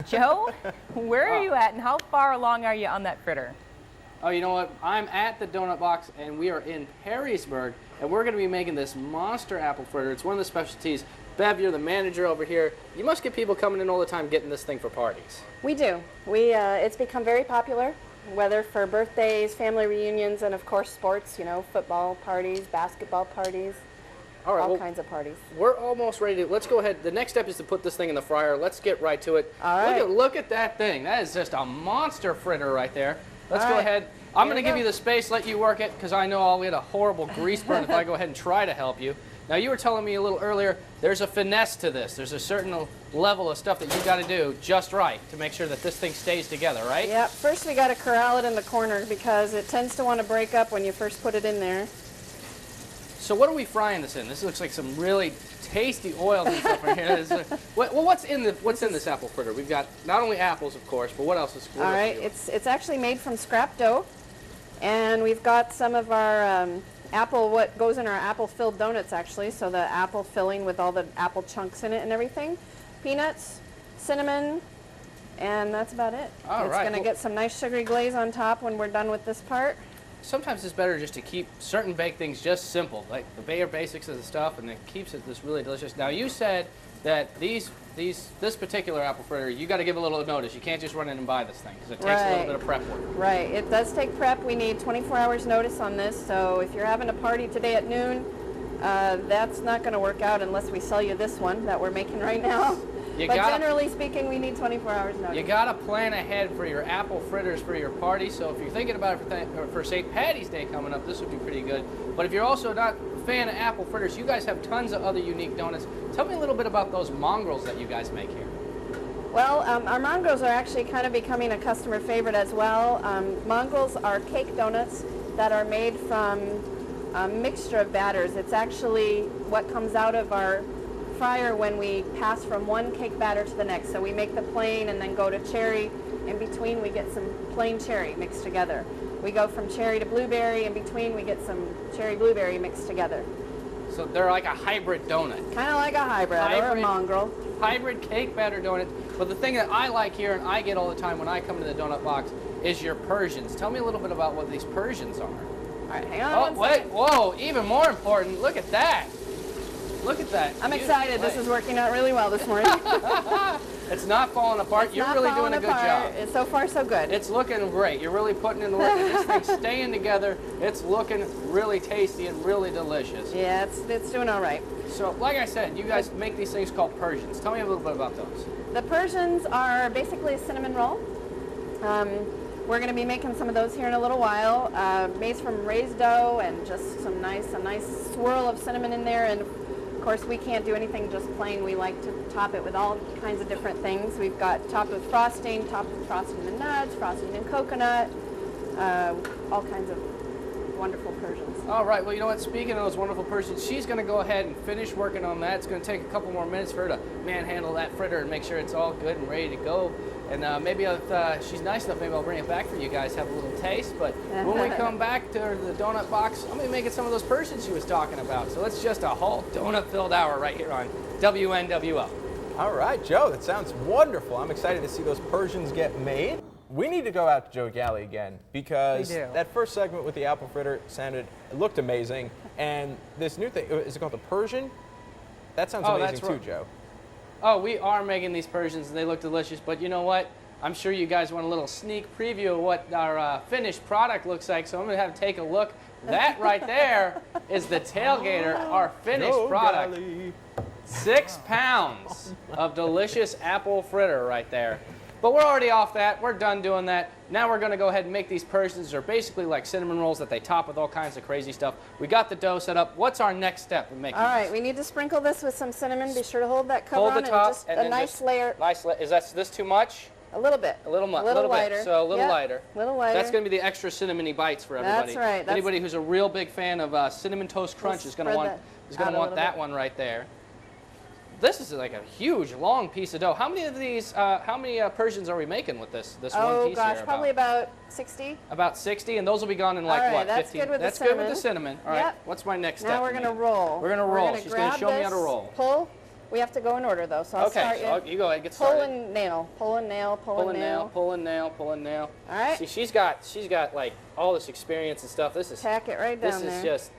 Joe, where are you at and how far along are you on that fritter? Oh, you know what? I'm at the Doughnut Box, and we are in Perrysburg, and we're going to be making this monster apple fritter. It's one of the specialties. Bev, you're the manager over here. You must get people coming in all the time getting this thing for parties. We do. It's become very popular, whether for birthdays, family reunions, and of course sports, you know, football parties, basketball parties, all kinds of parties. We're almost ready to, let's go ahead. The next step is to put this thing in the fryer. Let's get right to it. All right. Look at that thing. That is just a monster fritter right there. Let's go ahead. I'm going to give you the space, let you work it, because I know I'll get a horrible grease burn if I go ahead and try to help you. Now, you were telling me a little earlier, there's a finesse to this. There's a certain level of stuff that you got to do just right to make sure that this thing stays together, right? Yeah, first we got to corral it in the corner because it tends to want to break up when you first put it in there. So what are we frying this in? This looks like some really tasty oils and stuff right here. What's in this apple fritter? We've got not only apples, of course, but what else is? All right, it's actually made from scrap dough, and we've got some of our what goes in our apple-filled donuts, actually. So the apple filling with all the apple chunks in it and everything, peanuts, cinnamon, and that's about it. It's going to get some nice sugary glaze on top when we're done with this part. Sometimes it's better just to keep certain baked things just simple, like the bare basics of the stuff, and it keeps it this really delicious. Now, you said that this particular apple fritter, you got to give a little notice. You can't just run in and buy this thing because it takes a little bit of prep work. Right. It does take prep. We need 24 hours notice on this. So if you're having a party today at noon, that's not going to work out unless we sell you this one that we're making right now. But generally speaking, we need 24 hours notice. You got to plan ahead for your apple fritters for your party. So if you're thinking about it for St. Patty's Day coming up, this would be pretty good. But if you're also not a fan of apple fritters, you guys have tons of other unique donuts. Tell me a little bit about those mongrels that you guys make here. Well, our mongrels are actually kind of becoming a customer favorite as well. Mongrels are cake donuts that are made from a mixture of batters. It's actually what comes out of our fryer when we pass from one cake batter to the next. So we make the plain and then go to cherry. In between, we get some plain cherry mixed together. We go from cherry to blueberry. In between, we get some cherry blueberry mixed together. So they're like a hybrid donut. Kind of like a hybrid or a mongrel. Hybrid cake batter donut. But the thing that I like here and I get all the time when I come to the Doughnut Box is your Persians. Tell me a little bit about what these Persians are. All right, hang on. Oh, wait, whoa, even more important, look at that. Look at that. I'm excited. This is working out really well this morning. It's not falling apart. You're really doing a good job. It's so far, so good. It's looking great. You're really putting in the work. This thing's staying together. It's looking really tasty and really delicious. Yeah, it's doing all right. So, like I said, you guys make these things called Persians. Tell me a little bit about those. The Persians are basically a cinnamon roll. We're going to be making some of those here in a little while. Made from raised dough and just a nice swirl of cinnamon in there. And of course, we can't do anything just plain. We like to top it with all kinds of different things. We've got topped with frosting, topped with frosting and nuts, frosting and coconut, all kinds of wonderful Persians. All right, well, you know what? Speaking of those wonderful Persians, she's going to go ahead and finish working on that. It's going to take a couple more minutes for her to manhandle that fritter and make sure it's all good and ready to go. And maybe if she's nice enough, maybe I'll bring it back for you guys, have a little taste. But when we come back to the Doughnut Box, I'm going to be making some of those Persians she was talking about. So it's just a whole donut-filled hour right here on WNWO. All right, Joe, that sounds wonderful. I'm excited to see those Persians get made. We need to go out to Joe Galli again because that first segment with the apple fritter looked amazing. And this new thing, is it called the Persian? That sounds amazing too, Joe. Oh, we are making these Persians, and they look delicious. But you know what? I'm sure you guys want a little sneak preview of what our finished product looks like, so I'm going to have to take a look. That right there is the Tailgater, our finished product. Galli. 6 pounds of delicious apple fritter right there. But we're already off that. We're done doing that. Now we're going to go ahead and make these Persians. They're basically like cinnamon rolls that they top with all kinds of crazy stuff. We got the dough set up. What's our next step in making All right, this? we need to sprinkle this with some cinnamon. Be sure to hold that cover Hold on the top, and just a nice layer. Is this too much? A little bit. A little lighter. bit. So a little lighter. A little lighter. That's going to be the extra cinnamony bites for everybody. That's right. Anybody who's a real big fan of cinnamon toast crunch is going to want that one right there. This is like a huge, long piece of dough. How many of these? How many Persians are we making with this one piece here? Oh gosh, probably about 60. About 60, and those will be gone in like what? That's 15. Good with that's the cinnamon. Good with the cinnamon. All right. What's my next step? Now we're gonna roll. We're gonna roll. She's gonna show me how to roll. Pull, We have to go in order though, so I'll start so you go ahead, get pull started. and nail, pull and nail, pull and nail. Pull and nail, pull and nail. All right. See, she's got like all this experience and stuff. This is Tack it right down This there. is just.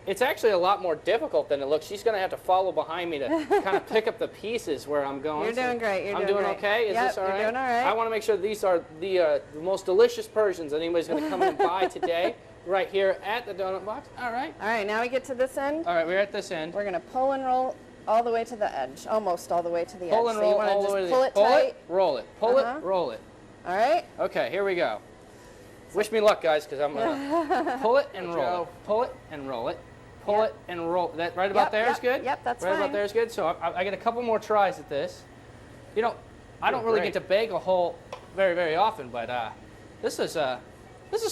It's actually a lot more difficult than it looks. She's going to have to follow behind me to kind of pick up the pieces where I'm going. You're doing great. I'm doing great. okay? Is Yep, this all right? You're doing all right. I want to make sure these are the most delicious Persians that anybody's going to come in and buy today, right here at the donut box. All right. All right, now we get to this end. All right, we're at this end. We're going to pull and roll all the way to the edge, almost all the way to the Pull edge. and So you roll want all to the way just to pull the it tight. roll it, pull Uh-huh. it, roll it. All right. Okay, here we go. Wish me luck, guys, because I'm going to pull it and roll it. Pull it and roll it. Pull it and roll. That right about there is good? Yep, that's right fine. about there is good. So I get a couple more tries at this. You know, I don't really get to bake a hole very, very often, but this is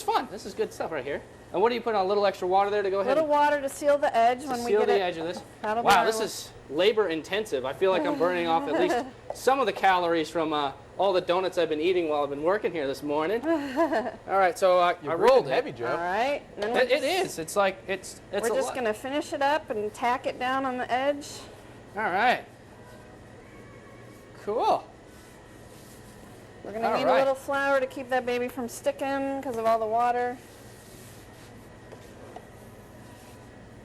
fun. This is good stuff right here. And what do you put on? A little extra water there to go A ahead little water to seal the edge and when we seal get the it. edge of this? That'll be Wow, our this is labor intensive. I feel like I'm burning off at least some of the calories from all the donuts I've been eating while I've been working here this morning. All right, so I rolled it. heavy, Joe. All right. And then It is. It's like it's we're a just lot. going to finish it up and tack it down on the edge. All right. Cool. We're going to All need right. a little flour to keep that baby from sticking because of all the water.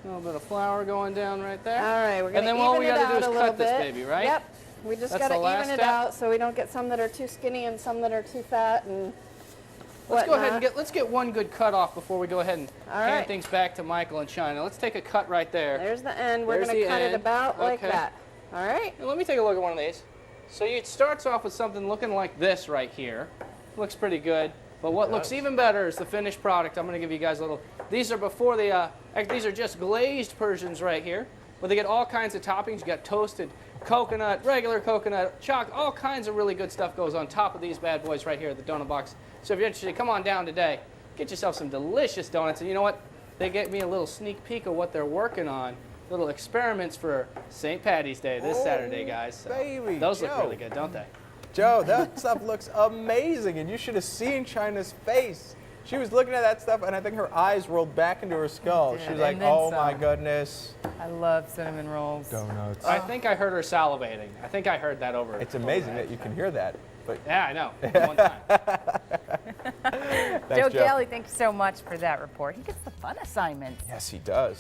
A little bit of flour going down right there. All right, we're going And to then all we even it gotta do out is a little cut this bit. baby, right? Yep. We just That's got to the last even it step? out so we don't get some that are too skinny and some that are too fat and Let's go ahead whatnot. and let's get one good cut off before we go ahead and All hand right. things back to Michael and China. Let's take a cut right there. There's the end. We're There's going to the cut it end. about like Okay. that. All right. Now, let me take a look at one of these. So it starts off with something looking like this right here. Looks pretty good. But what looks even better is the finished product. I'm going to give you guys a little. These are before the. These are just glazed Persians right here, but they get all kinds of toppings. You got toasted coconut, regular coconut, chocolate, all kinds of really good stuff goes on top of these bad boys right here at the donut box. So if you're interested, come on down today. Get yourself some delicious donuts. And you know what? They get me a little sneak peek of what they're working on. Little experiments for St. Patty's Day this Saturday, guys. So baby, those look Joe. really good, don't they? Joe, that stuff looks amazing, and you should have seen China's face. She was looking at that stuff, and I think her eyes rolled back into her skull. did, She was like, and then oh my some. goodness. I love cinnamon rolls. Donuts. I think I heard her salivating. I think I heard that over. It's amazing that you can hear that. But Yeah, I know. One time. thanks, Joe Galli, thank you so much for that report. He gets the fun assignments. Yes, he does.